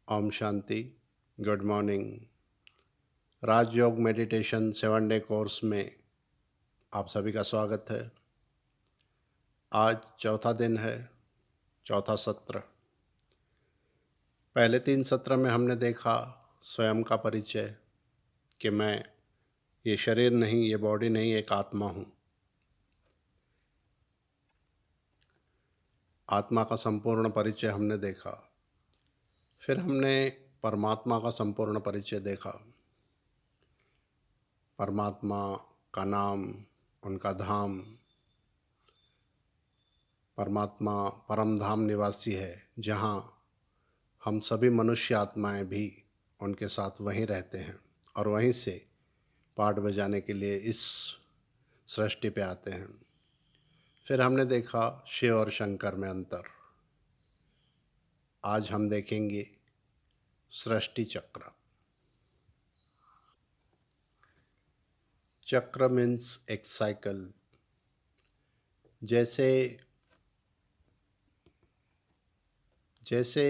ओम शांति। Good morning. Rajyoga meditation 7 day course में आप सभी का स्वागत है। आज चौथा दिन है, चौथा सत्र। पहले 3 सत्र में हमने देखा स्वयं का परिचय कि मैं ये शरीर नहीं, ये बॉडी नहीं, एक आत्मा हूँ। आत्मा का संपूर्ण परिचय हमने देखा। फिर हमने परमात्मा का संपूर्ण परिचय देखा। परमात्मा का नाम, उनका धाम। परमात्मा परम धाम निवासी है, जहाँ हम सभी मनुष्य आत्माएं भी उनके साथ वहीं रहते हैं और वहीं से पाठ बजाने के लिए इस सृष्टि पे आते हैं। फिर हमने देखा शिव और शंकर में अंतर। आज हम देखेंगे सृष्टि चक्र। चक्र मीन्स एक साइकिल। जैसे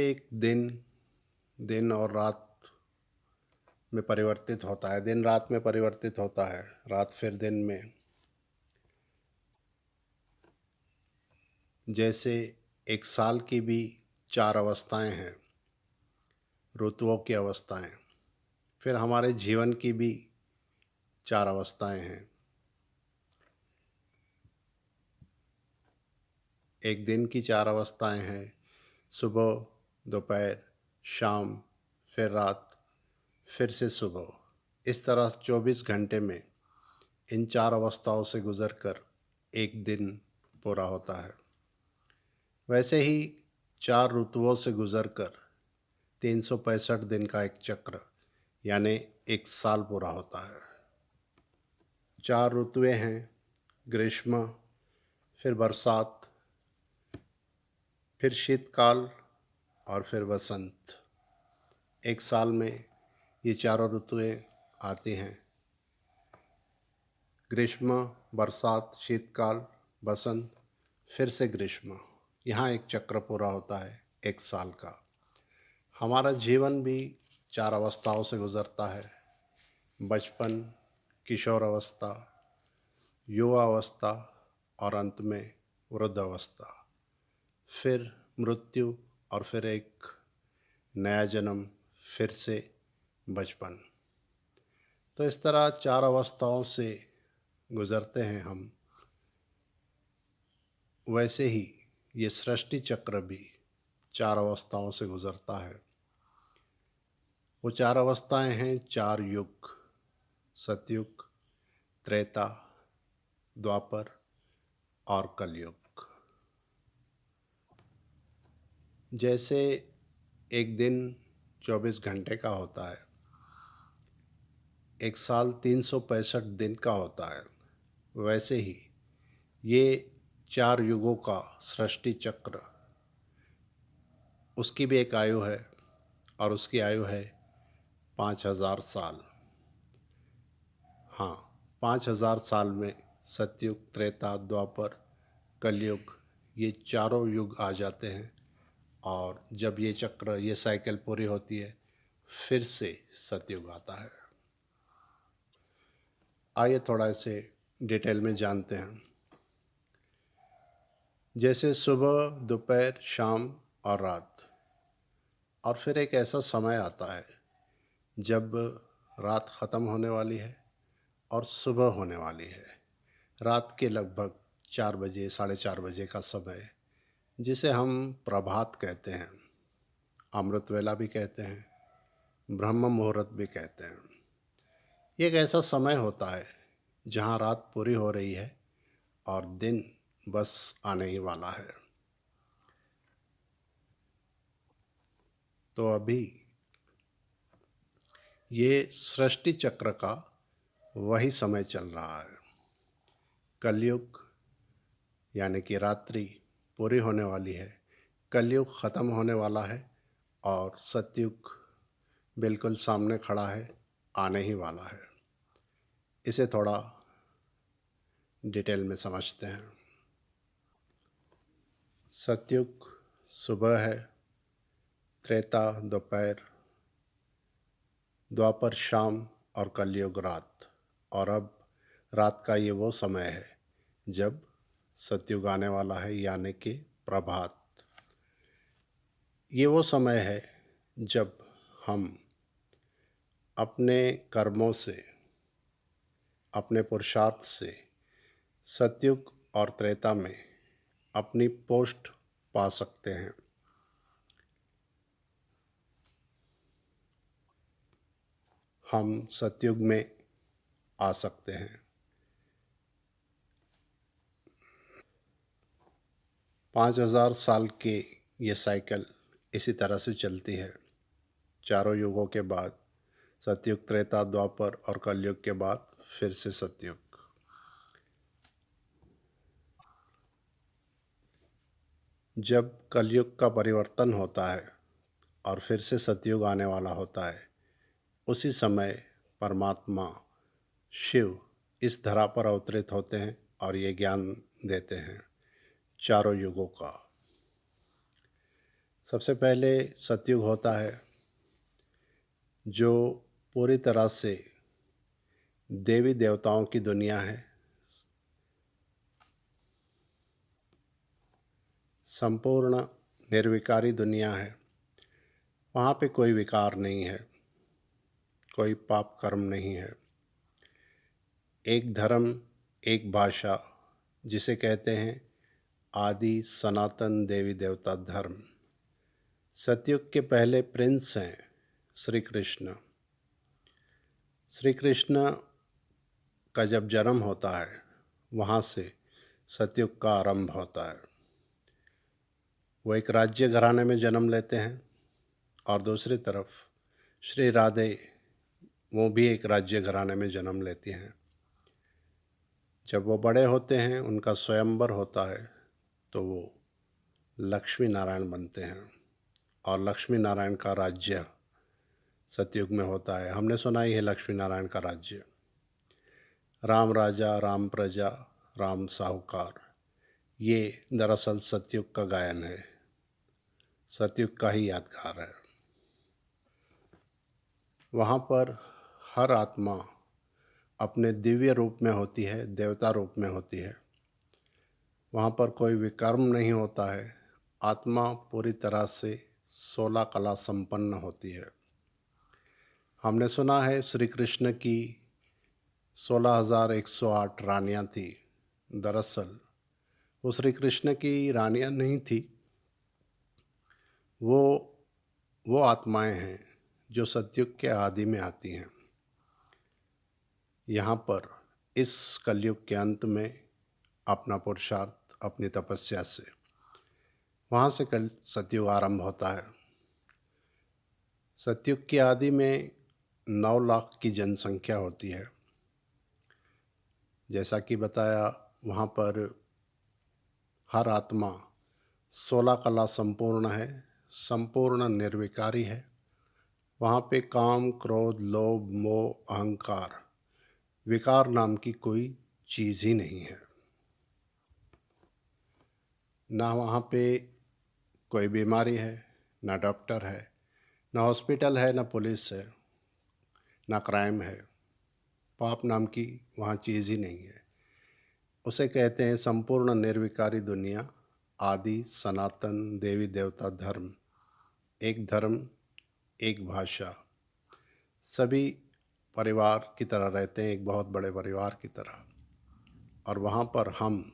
एक दिन और रात में परिवर्तित होता है, दिन रात में परिवर्तित होता है, रात फिर दिन में। जैसे एक साल की भी 4 अवस्थाएं हैं, ऋतुओं की अवस्थाएं। फिर हमारे जीवन की भी 4 अवस्थाएं हैं। एक दिन की 4 अवस्थाएं हैं, सुबह, दोपहर, शाम, फिर रात, फिर से सुबह। इस तरह 24 घंटे में इन 4 अवस्थाओं से गुजरकर एक दिन पूरा होता है। वैसे ही 4 ऋतुओं से गुजरकर 365 दिन का एक चक्र यानी एक साल पूरा होता है। 4 ऋतुएं हैं, ग्रीष्म, फिर बरसात, फिर शीतकाल और फिर वसंत। एक साल में ये चारों ऋतुएं आती हैं। ग्रीष्म, बरसात, शीतकाल, वसंत, फिर से ग्रीष्म। यहाँ एक चक्र पूरा होता है एक साल का। हमारा जीवन भी 4 अवस्थाओं से गुजरता है। बचपन, किशोर अवस्था, युवा अवस्था और अंत में वृद्ध अवस्था। फिर मृत्यु और फिर एक नया जन्म, फिर से बचपन। तो इस तरह 4 अवस्थाओं से गुजरते हैं हम। वैसे ही ये सृष्टि चक्र भी 4 अवस्थाओं से गुजरता है। वो 4 अवस्थाएं हैं 4 युग: सतयुग, त्रेता, द्वापर और कलयुग। जैसे एक दिन 24 घंटे का होता है, एक साल 365 दिन का होता है, वैसे ही ये 4 युगों का सृष्टि चक्र, उसकी भी एक आयु है और उसकी आयु है 5000 साल। हाँ, 5000 साल में सतयुग, त्रेता, द्वापर, कलयुग, ये चारों युग आ जाते हैं। और जब ये चक्र, ये साइकिल पूरी होती है, फिर से सतयुग आता है। आइए थोड़ा इसे डिटेल में जानते हैं। जैसे सुबह, दोपहर, शाम और रात। और फिर एक ऐसा समय आता है जब रात ख़त्म होने वाली है और सुबह होने वाली है। रात के लगभग 4 बजे, 4:30 बजे का समय, जिसे हम प्रभात कहते हैं, अमृत वेला भी कहते हैं, ब्रह्म मुहूर्त भी कहते हैं। ये एक ऐसा समय होता है जहाँ रात पूरी हो रही है और दिन बस आने ही वाला है। तो अभी ये सृष्टि चक्र का वही समय चल रहा है। कलयुग यानी कि रात्रि पूरी होने वाली है, कलयुग ख़त्म होने वाला है और सतयुग बिल्कुल सामने खड़ा है, आने ही वाला है। इसे थोड़ा डिटेल में समझते हैं। सतयुग सुबह है, त्रेता दोपहर, द्वापर शाम और कलयुग रात। और अब रात का ये वो समय है जब सतयुग आने वाला है, यानी कि प्रभात। ये वो समय है जब हम अपने कर्मों से, अपने पुरुषार्थ से सतयुग और त्रेता में अपनी पोस्ट पा सकते हैं। हम सतयुग में आ सकते हैं। 5000 साल के ये साइकिल इसी तरह से चलती है। चारों युगों के बाद सतयुग, त्रेता, द्वापर और कलयुग के बाद फिर से सतयुग। जब कलयुग का परिवर्तन होता है और फिर से सतयुग आने वाला होता है, उसी समय परमात्मा शिव इस धरा पर अवतरित होते हैं और ये ज्ञान देते हैं चारों युगों का। सबसे पहले सतयुग होता है जो पूरी तरह से देवी देवताओं की दुनिया है, संपूर्ण निर्विकारी दुनिया है। वहाँ पे कोई विकार नहीं है, कोई पाप कर्म नहीं है। एक धर्म, एक भाषा, जिसे कहते हैं आदि सनातन देवी देवता धर्म। सतयुग के पहले प्रिंस हैं श्री कृष्ण। श्री कृष्ण का जब जन्म होता है, वहाँ से सतयुग का आरंभ होता है। वो एक राज्य घराने में जन्म लेते हैं और दूसरी तरफ श्री राधे, वो भी एक राज्य घराने में जन्म लेती हैं। जब वो बड़े होते हैं, उनका स्वयंवर होता है, तो वो लक्ष्मी नारायण बनते हैं और लक्ष्मी नारायण का राज्य सतयुग में होता है। हमने सुना ही है लक्ष्मी नारायण का राज्य। राम राजा, राम प्रजा, राम साहूकार, ये दरअसल सतयुग का गायन है, सतयुग का ही यादगार है। वहाँ पर हर आत्मा अपने दिव्य रूप में होती है, देवता रूप में होती है। वहाँ पर कोई विकर्म नहीं होता है। आत्मा पूरी तरह से 16 कला संपन्न होती है। हमने सुना है श्री कृष्ण की 16,108 रानियाँ थी। दरअसल वो श्री कृष्ण की रानियाँ नहीं थी, वो आत्माएं हैं जो सतयुग के आदि में आती हैं। यहाँ पर इस कलयुग के अंत में अपना पुरुषार्थ, अपनी तपस्या से वहाँ से कल सतयुग आरंभ होता है। सतयुग की आदि में 9 लाख की जनसंख्या होती है। जैसा कि बताया, वहाँ पर हर आत्मा 16 कला संपूर्ण है, संपूर्ण निर्विकारी है। वहाँ पे काम, क्रोध, लोभ, मोह, अहंकार, विकार नाम की कोई चीज़ ही नहीं है। ना वहाँ पे कोई बीमारी है, ना डॉक्टर है, ना हॉस्पिटल है, ना पुलिस है, ना क्राइम है। पाप नाम की वहाँ चीज़ ही नहीं है। उसे कहते हैं संपूर्ण निर्विकारी दुनिया, आदि सनातन देवी देवता धर्म। एक धर्म, एक भाषा, सभी परिवार की तरह रहते हैं, एक बहुत बड़े परिवार की तरह। और वहाँ पर हम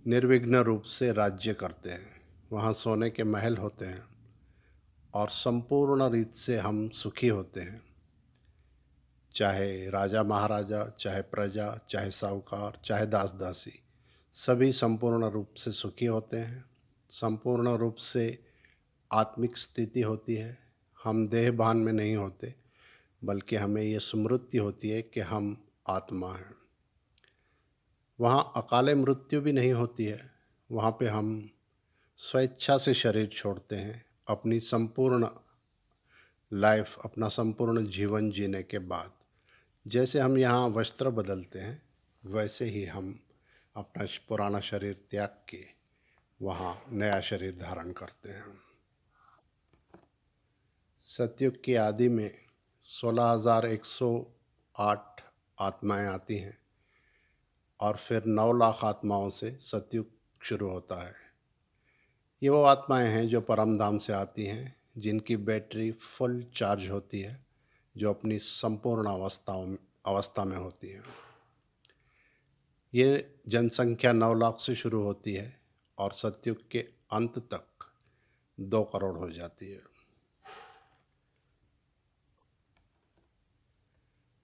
निर्विघ्न रूप से राज्य करते हैं। वहाँ सोने के महल होते हैं और संपूर्ण रीत से हम सुखी होते हैं। चाहे राजा महाराजा, चाहे प्रजा, चाहे साहूकार, चाहे दास दासी, सभी संपूर्ण रूप से सुखी होते हैं। संपूर्ण रूप से आत्मिक स्थिति होती है। हम देह भान में नहीं होते, बल्कि हमें ये स्मृति होती है कि हम आत्मा हैं। वहाँ अकाले मृत्यु भी नहीं होती है। वहाँ पे हम स्वेच्छा से शरीर छोड़ते हैं, अपनी संपूर्ण लाइफ, अपना संपूर्ण जीवन जीने के बाद। जैसे हम यहाँ वस्त्र बदलते हैं, वैसे ही हम अपना पुराना शरीर त्याग के वहाँ नया शरीर धारण करते हैं। सतयुग की आदि में 16,108 आत्माएं आती हैं और फिर 9 लाख आत्माओं से सतयुग शुरू होता है। ये वो आत्माएं हैं जो परम धाम से आती हैं, जिनकी बैटरी फुल चार्ज होती है, जो अपनी संपूर्ण अवस्था में होती हैं। ये जनसंख्या 9 लाख से शुरू होती है और सतयुग के अंत तक 2 करोड़ हो जाती है।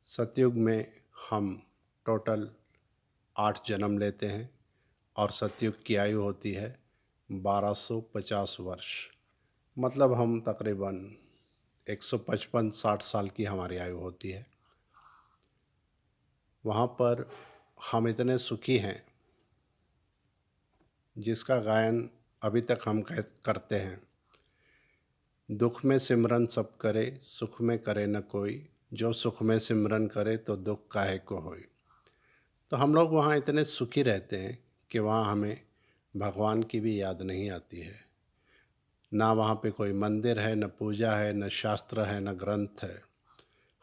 सतयुग में हम टोटल 8 जन्म लेते हैं और सतयुग की आयु होती है 1250 वर्ष। मतलब हम तकरीबन 155-60 साल की हमारी आयु होती है। वहाँ पर हम इतने सुखी हैं जिसका गायन अभी तक हम करते हैं। दुख में सिमरन सब करे, सुख में करे न कोई, जो सुख में सिमरन करे तो दुख काहे को होई। तो हम लोग वहाँ इतने सुखी रहते हैं कि वहाँ हमें भगवान की भी याद नहीं आती है। ना वहाँ पे कोई मंदिर है, न पूजा है, न शास्त्र है, न ग्रंथ है।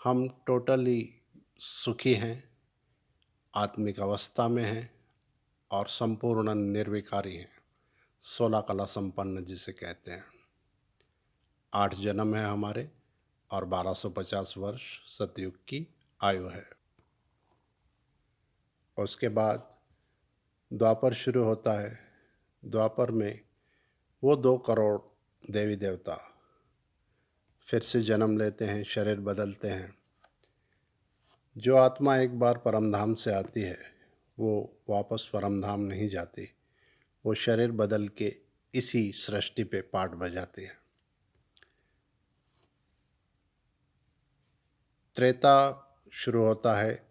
हम टोटली सुखी हैं, आत्मिक अवस्था में हैं और संपूर्ण निर्विकारी हैं। 16 कला संपन्न जिसे कहते हैं। 8 जन्म है हमारे और 1250 वर्ष सतयुग की आयु है। उसके बाद द्वापर शुरू होता है। द्वापर में वो 2 करोड़ देवी देवता फिर से जन्म लेते हैं, शरीर बदलते हैं। जो आत्मा एक बार परमधाम से आती है वो वापस परमधाम नहीं जाती, वो शरीर बदल के इसी सृष्टि पे पाठ बजाती है। त्रेता शुरू होता है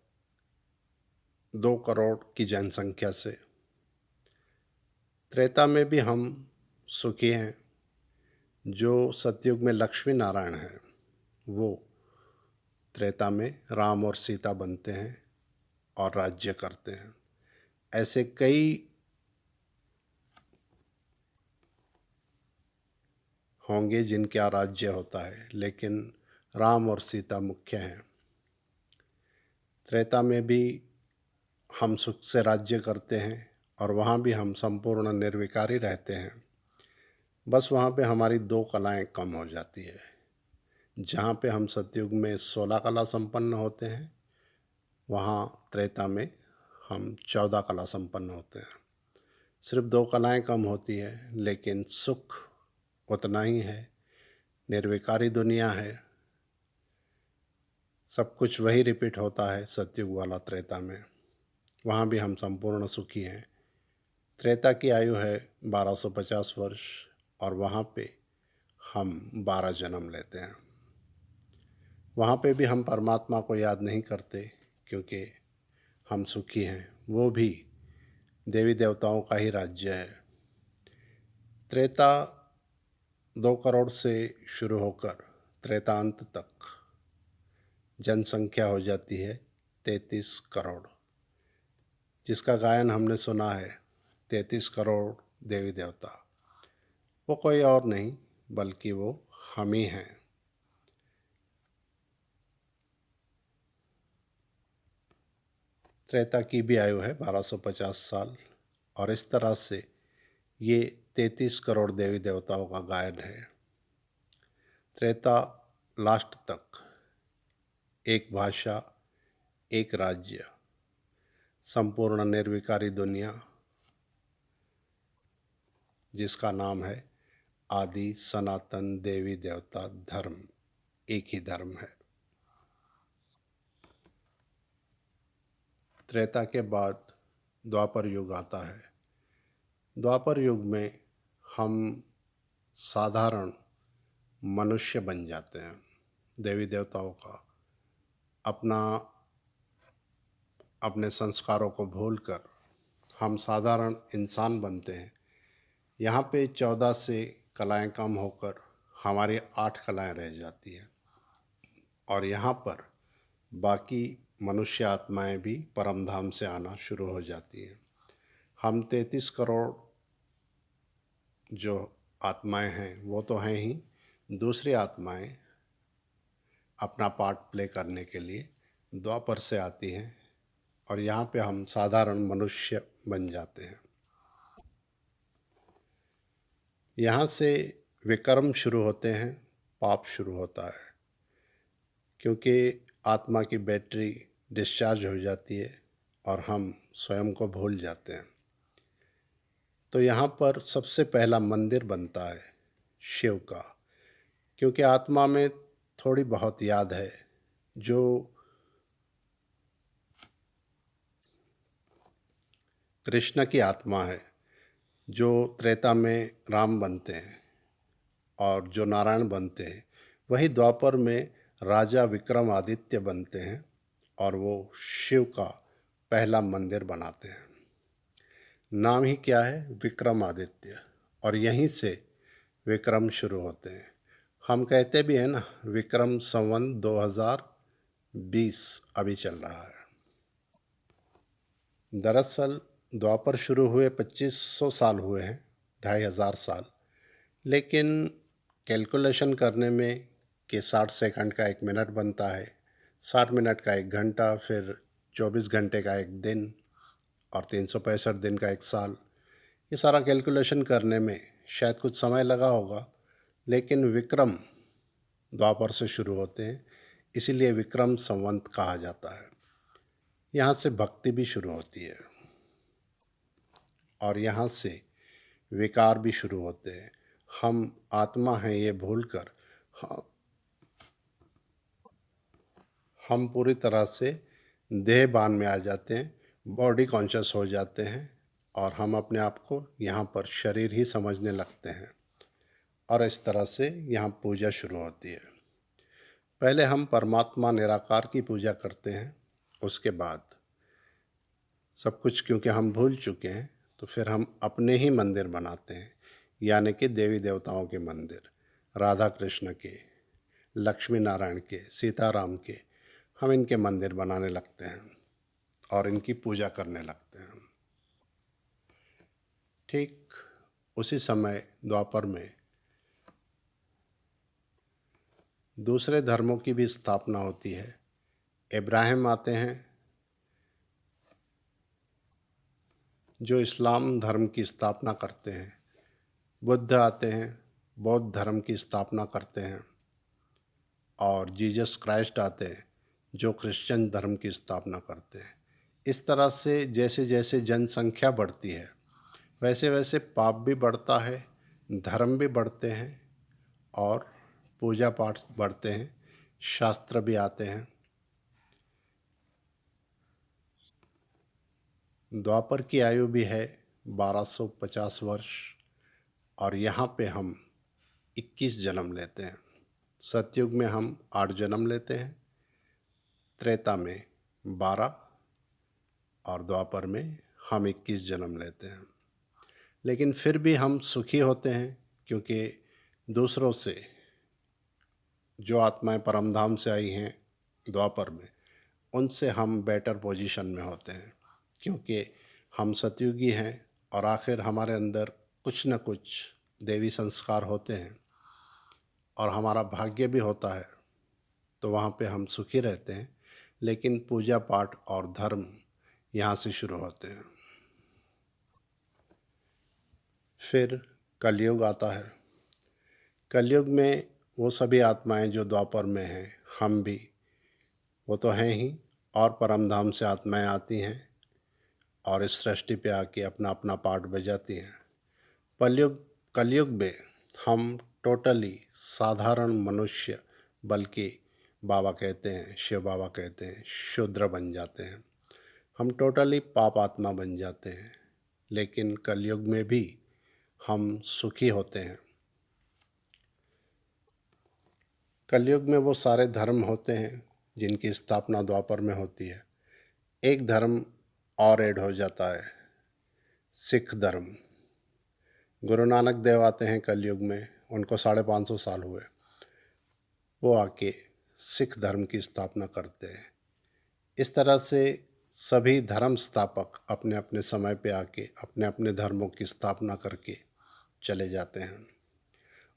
2 करोड़ की जनसंख्या से। त्रेता में भी हम सुखी हैं। जो सतयुग में लक्ष्मी नारायण है वो त्रेता में राम और सीता बनते हैं और राज्य करते हैं। ऐसे कई होंगे जिनका राज्य होता है, लेकिन राम और सीता मुख्य हैं। त्रेता में भी हम सुख से राज्य करते हैं और वहाँ भी हम संपूर्ण निर्विकारी रहते हैं। बस वहाँ पे हमारी 2 कलाएं कम हो जाती है। जहाँ पे हम सतयुग में 16 कला संपन्न होते हैं, वहाँ त्रेता में हम 14 कला संपन्न होते हैं। सिर्फ 2 कलाएं कम होती है, लेकिन सुख उतना ही है। निर्विकारी दुनिया है, सब कुछ वही रिपीट होता है सतयुग वाला त्रेता में। वहाँ भी हम संपूर्ण सुखी हैं। त्रेता की आयु है 1250 वर्ष और वहाँ पे हम 12 जन्म लेते हैं। वहाँ पे भी हम परमात्मा को याद नहीं करते क्योंकि हम सुखी हैं। वो भी देवी देवताओं का ही राज्य है। त्रेता 2 करोड़ से शुरू होकर त्रेतांत तक जनसंख्या हो जाती है 33 करोड़, जिसका गायन हमने सुना है। 33 करोड़ देवी देवता, वो कोई और नहीं बल्कि वो हम ही हैं। त्रेता की भी आयु है 1250 साल और इस तरह से ये 33 करोड़ देवी देवताओं का गायन है। त्रेता लास्ट तक एक भाषा, एक राज्य, संपूर्ण निर्विकारी दुनिया जिसका नाम है आदि सनातन देवी देवता धर्म, एक ही धर्म है। त्रेता के बाद द्वापर युग आता है। द्वापर युग में हम साधारण मनुष्य बन जाते हैं। देवी देवताओं का अपने संस्कारों को भूलकर हम साधारण इंसान बनते हैं। यहाँ पे 14 से कलाएं कम होकर हमारी 8 कलाएं रह जाती हैं और यहाँ पर बाकी मनुष्य आत्माएं भी परमधाम से आना शुरू हो जाती हैं। हम 33 करोड़ जो आत्माएं हैं वो तो हैं ही, दूसरी आत्माएं अपना पार्ट प्ले करने के लिए द्वापर से आती हैं और यहाँ पे हम साधारण मनुष्य बन जाते हैं। यहाँ से विकर्म शुरू होते हैं, पाप शुरू होता है, क्योंकि आत्मा की बैटरी डिस्चार्ज हो जाती है और हम स्वयं को भूल जाते हैं। तो यहाँ पर सबसे पहला मंदिर बनता है शिव का, क्योंकि आत्मा में थोड़ी बहुत याद है जो कृष्ण की आत्मा है, जो त्रेता में राम बनते हैं और जो नारायण बनते हैं, वही द्वापर में राजा विक्रमादित्य बनते हैं और वो शिव का पहला मंदिर बनाते हैं। नाम ही क्या है? विक्रमादित्य, और यहीं से विक्रम शुरू होते हैं। हम कहते भी हैं ना, विक्रम संवत 2020 अभी चल रहा है। दरअसल द्वापर शुरू हुए 2500 साल हुए हैं, 2500 साल, लेकिन कैलकुलेशन करने में कि 60 सेकंड का 1 मिनट बनता है, 60 मिनट का 1 घंटा, फिर 24 घंटे का 1 दिन और 365 दिन का 1 साल, ये सारा कैलकुलेशन करने में शायद कुछ समय लगा होगा, लेकिन विक्रम द्वापर से शुरू होते हैं, इसीलिए विक्रम संवत कहा जाता है। यहाँ से भक्ति भी शुरू होती है और यहाँ से विकार भी शुरू होते हैं। हम आत्मा हैं ये भूलकर हम पूरी तरह से देहभान में आ जाते हैं, बॉडी कॉन्शियस हो जाते हैं और हम अपने आप को यहाँ पर शरीर ही समझने लगते हैं और इस तरह से यहाँ पूजा शुरू होती है। पहले हम परमात्मा निराकार की पूजा करते हैं, उसके बाद सब कुछ क्योंकि हम भूल चुके हैं तो फिर हम अपने ही मंदिर बनाते हैं, यानी कि देवी देवताओं के मंदिर, राधा कृष्ण के, लक्ष्मी नारायण के, सीताराम के, हम इनके मंदिर बनाने लगते हैं और इनकी पूजा करने लगते हैं। ठीक उसी समय द्वापर में दूसरे धर्मों की भी स्थापना होती है। इब्राहिम आते हैं जो इस्लाम धर्म की स्थापना करते हैं, बुद्ध आते हैं, बौद्ध धर्म की स्थापना करते हैं, और जीसस क्राइस्ट आते हैं जो क्रिश्चियन धर्म की स्थापना करते हैं। इस तरह से जैसे जैसे जनसंख्या बढ़ती है वैसे वैसे पाप भी बढ़ता है, धर्म भी बढ़ते हैं और पूजा पाठ बढ़ते हैं, शास्त्र भी आते हैं। द्वापर की आयु भी है 1250 वर्ष और यहाँ पे हम 21 जन्म लेते हैं। सतयुग में हम 8 जन्म लेते हैं, त्रेता में 12 और द्वापर में हम 21 जन्म लेते हैं। लेकिन फिर भी हम सुखी होते हैं, क्योंकि दूसरों से जो आत्माएं परमधाम से आई हैं द्वापर में, उनसे हम बेटर पोजीशन में होते हैं, क्योंकि हम सतयुगी हैं और आखिर हमारे अंदर कुछ न कुछ देवी संस्कार होते हैं और हमारा भाग्य भी होता है, तो वहाँ पे हम सुखी रहते हैं। लेकिन पूजा पाठ और धर्म यहाँ से शुरू होते हैं। फिर कलयुग आता है। कलयुग में वो सभी आत्माएं जो द्वापर में हैं, हम भी, वो तो हैं ही, और परमधाम से आत्माएं आती हैं और इस सृष्टि पे आके अपना अपना पार्ट बजाती हैं। कलयुग में हम टोटली साधारण मनुष्य, बल्कि बाबा कहते हैं, शिव बाबा कहते हैं, शूद्र बन जाते हैं। हम टोटली पाप आत्मा बन जाते हैं। लेकिन कलयुग में भी हम सुखी होते हैं। कलयुग में वो सारे धर्म होते हैं जिनकी स्थापना द्वापर में होती है। एक धर्म और ऐड हो जाता है, सिख धर्म। गुरु नानक देव आते हैं कलयुग में, उनको 550 साल हुए। वो आके सिख धर्म की स्थापना करते हैं। इस तरह से सभी धर्म स्थापक अपने अपने समय पे आके अपने अपने धर्मों की स्थापना करके चले जाते हैं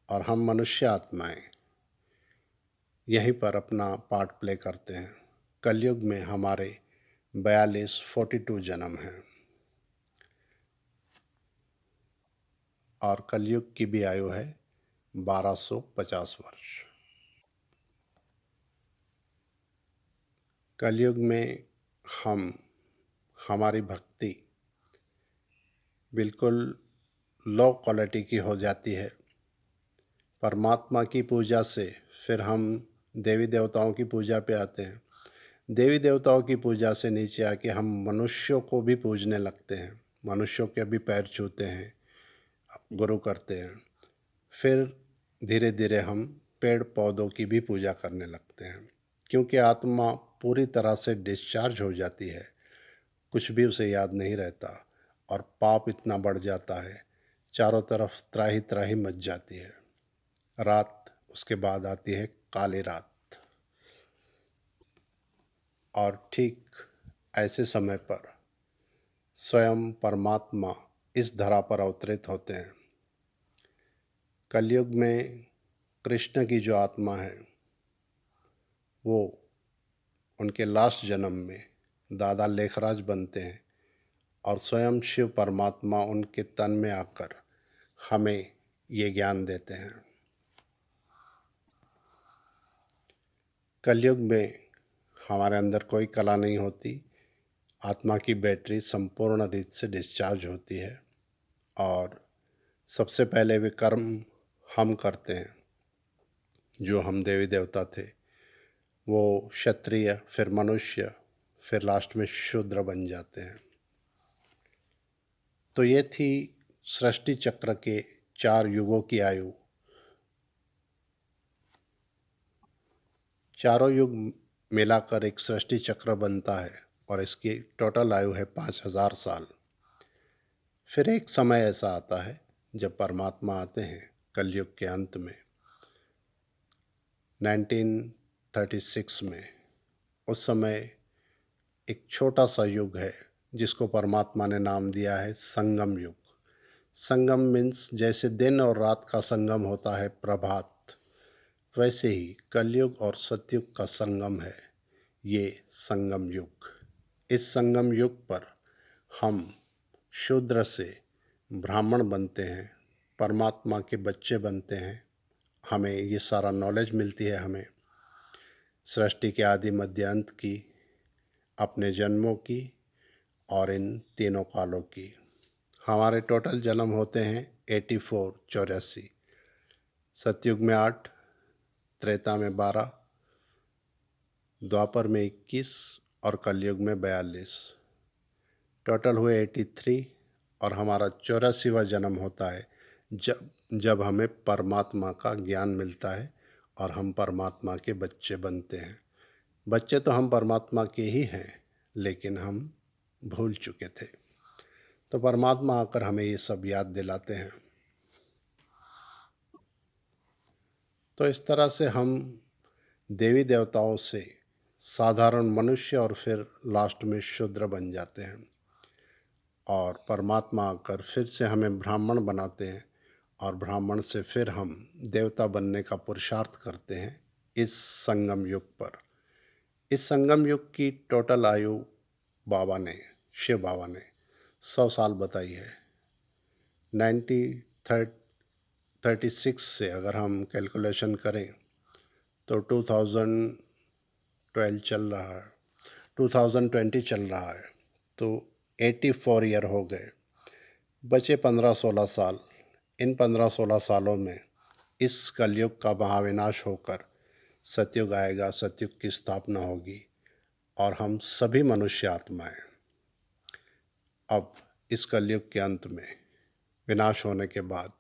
और हम मनुष्य आत्माएं यहीं पर अपना पार्ट प्ले करते हैं। कलयुग में हमारे 42 जन्म हैं और कलयुग की भी आयु है 1250 वर्ष। कलयुग में हम हमारी भक्ति बिल्कुल लो क्वालिटी की हो जाती है। परमात्मा की पूजा से फिर हम देवी देवताओं की पूजा पे आते हैं। देवी देवताओं की पूजा से नीचे आके हम मनुष्यों को भी पूजने लगते हैं, मनुष्यों के भी पैर छूते हैं, गुरु करते हैं। फिर धीरे धीरे हम पेड़ पौधों की भी पूजा करने लगते हैं, क्योंकि आत्मा पूरी तरह से डिस्चार्ज हो जाती है, कुछ भी उसे याद नहीं रहता और पाप इतना बढ़ जाता है, चारों तरफ त्राही त्राही मच जाती है। रात, उसके बाद आती है काली रात। और ठीक ऐसे समय पर स्वयं परमात्मा इस धरा पर अवतरित होते हैं। कलयुग में कृष्ण की जो आत्मा है वो उनके लास्ट जन्म में दादा लेखराज बनते हैं और स्वयं शिव परमात्मा उनके तन में आकर हमें ये ज्ञान देते हैं। कलयुग में हमारे अंदर कोई कला नहीं होती, आत्मा की बैटरी संपूर्ण रीत से डिस्चार्ज होती है और सबसे पहले वे कर्म हम करते हैं। जो हम देवी देवता थे वो क्षत्रिय, फिर मनुष्य, फिर लास्ट में शूद्र बन जाते हैं। तो ये थी सृष्टि चक्र के 4 युगों की आयु। चारों युग मिलाकर एक सृष्टि चक्र बनता है और इसकी टोटल आयु है 5000 साल। फिर एक समय ऐसा आता है जब परमात्मा आते हैं कलयुग के अंत में 1936 में। उस समय एक छोटा सा युग है जिसको परमात्मा ने नाम दिया है संगम युग। संगम मीन्स जैसे दिन और रात का संगम होता है प्रभात, वैसे ही कलयुग और सतयुग का संगम है ये संगम युग। इस संगम युग पर हम शूद्र से ब्राह्मण बनते हैं, परमात्मा के बच्चे बनते हैं। हमें ये सारा नॉलेज मिलती है, हमें सृष्टि के आदि मध्य अंत की, अपने जन्मों की और इन तीनों कालों की। हमारे टोटल जन्म होते हैं 84 सतयुग में 8, त्रेता में 12, द्वापर में 21 और कलयुग में 42। टोटल हुए 83 और हमारा 84वां जन्म होता है जब हमें परमात्मा का ज्ञान मिलता है और हम परमात्मा के बच्चे बनते हैं। बच्चे तो हम परमात्मा के ही हैं, लेकिन हम भूल चुके थे, तो परमात्मा आकर हमें ये सब याद दिलाते हैं। तो इस तरह से हम देवी देवताओं से साधारण मनुष्य और फिर लास्ट में शूद्र बन जाते हैं और परमात्मा आकर फिर से हमें ब्राह्मण बनाते हैं और ब्राह्मण से फिर हम देवता बनने का पुरुषार्थ करते हैं इस संगम युग पर। इस संगम युग की टोटल आयु शिव बाबा ने 100 साल बताई है। 1936 से अगर हम कैलकुलेशन करें तो 2012 चल रहा है, 2020 चल रहा है, तो 84 ईयर हो गए। बचे 15-16 साल। इन 15-16 सालों में इस कलयुग का महाविनाश होकर सतयुग आएगा, सतयुग की स्थापना होगी और हम सभी मनुष्य आत्माएं अब इस कलयुग के अंत में विनाश होने के बाद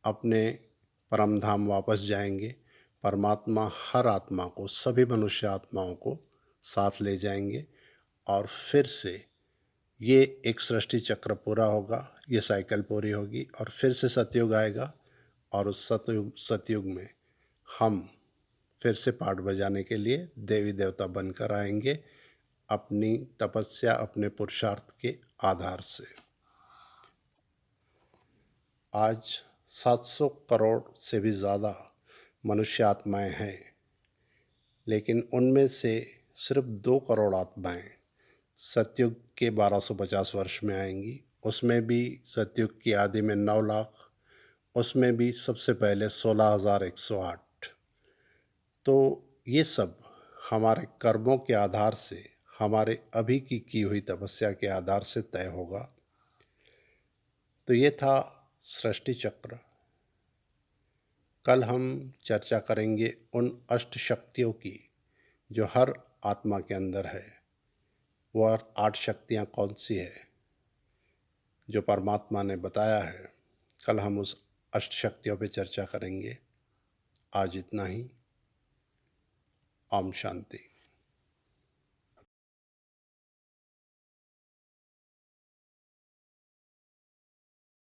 अपने परम धाम वापस जाएंगे। परमात्मा हर आत्मा को, सभी मनुष्य आत्माओं को साथ ले जाएंगे और फिर से ये एक सृष्टि चक्र पूरा होगा, ये साइकिल पूरी होगी और फिर से सतयुग आएगा और उस सतयुग में हम फिर से पाठ बजाने के लिए देवी देवता बनकर आएंगे अपनी तपस्या, अपने पुरुषार्थ के आधार से। आज 700 करोड़ से भी ज़्यादा मनुष्य आत्माएं हैं लेकिन उनमें से सिर्फ 2 करोड़ आत्माएं सतयुग के 1250 वर्ष में आएंगी। उसमें भी सतयुग की आदि में 9 लाख, उसमें भी सबसे पहले 16,108। तो ये सब हमारे कर्मों के आधार से, हमारे अभी की हुई तपस्या के आधार से तय होगा। तो ये था सृष्टि चक्र। कल हम चर्चा करेंगे उन अष्ट शक्तियों की जो हर आत्मा के अंदर है। वो 8 शक्तियाँ कौन सी है जो परमात्मा ने बताया है। कल हम उस अष्ट शक्तियों पे चर्चा करेंगे। आज इतना ही। ओम शांति।